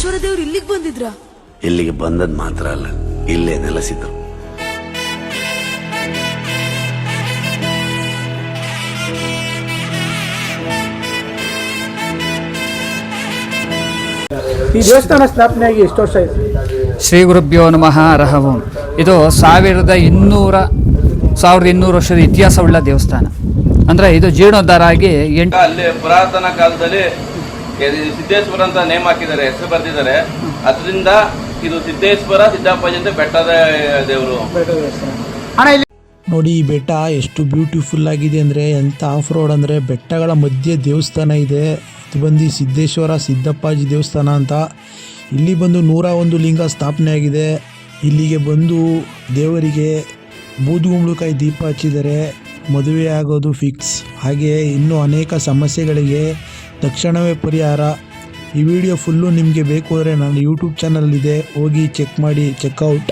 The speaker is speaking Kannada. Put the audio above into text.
ಸಿದ್ದೇಶ್ವರ ದೇವ್ರು ಇಲ್ಲಿಗೆ ಬಂದಿದ್ರ? ಇಲ್ಲಿಗೆ ಬಂದದ್ ಮಾತ್ರ ಅಲ್ಲ, ಇಲ್ಲೇ ನೆಲೆಸಿದ್ರು. ಈ ದೇವಸ್ಥಾನ ಸ್ಥಾಪನೆಯಾಗಿ ಎಷ್ಟು ವರ್ಷ ಆಯ್ತು? ಶ್ರೀ ಗುರುಭ್ಯೋ ನಮಃ ಹರಃ ಓಂ. ಇದು 1200 ವರ್ಷದ ಇತಿಹಾಸವುಳ್ಳ ದೇವಸ್ಥಾನ. ಅಂದರೆ ಇದು ಜೀರ್ಣೋದ್ಧಾರ ಆಗಿ ಅಲ್ಲಿ ಪುರಾತನ ಕಾಲದಲ್ಲಿ ಸಿದ್ದೇಶ್ವರ ಅಂತ ನೇಮ್ ಹಾಕಿದ್ದಾರೆ, ಹೆಸರು ಬರ್ತಿದ್ದಾರೆ. ಅದರಿಂದ ಇದು ಸಿದ್ದೇಶ್ವರ ಸಿದ್ದಪ್ಪಾಜಿ ಅಂತ ಬೆಟ್ಟದ ದೇವರು. ನೋಡಿ, ಈ ಬೆಟ್ಟ ಎಷ್ಟು ಬ್ಯೂಟಿಫುಲ್ ಆಗಿದೆ ಅಂದರೆ, ಎಂಥ ಆಫ್ ರೋಡ್ ಅಂದರೆ, ಬೆಟ್ಟಗಳ ಮಧ್ಯೆ ದೇವಸ್ಥಾನ ಇದೆ. ಇದು ಬಂದು ಸಿದ್ದೇಶ್ವರ ಸಿದ್ದಪ್ಪಾಜಿ ದೇವಸ್ಥಾನ ಅಂತ. ಇಲ್ಲಿ ಬಂದು 101 ಲಿಂಗ ಸ್ಥಾಪನೆ ಆಗಿದೆ. ಇಲ್ಲಿಗೆ ಬಂದು ದೇವರಿಗೆ ಬೂದುಗುಂಬಳಕಾಯಿ ದೀಪ ಹಚ್ಚಿದರೆ ಮದುವೆ ಆಗೋದು ಫಿಕ್ಸ್. ಹಾಗೆ ಇನ್ನೂ ಅನೇಕ ಸಮಸ್ಯೆಗಳಿಗೆ ತಕ್ಷಣವೇ ಪರಿಹಾರ. ಈ ವಿಡಿಯೋ ಫುಲ್ಲು ನಿಮಗೆ ಬೇಕು ಅಂದರೆ ನನ್ನ ಯೂಟ್ಯೂಬ್ ಚಾನಲ್ ಇದೆ, ಹೋಗಿ ಚೆಕ್ ಮಾಡಿ, ಚೆಕ್ಔಟ್.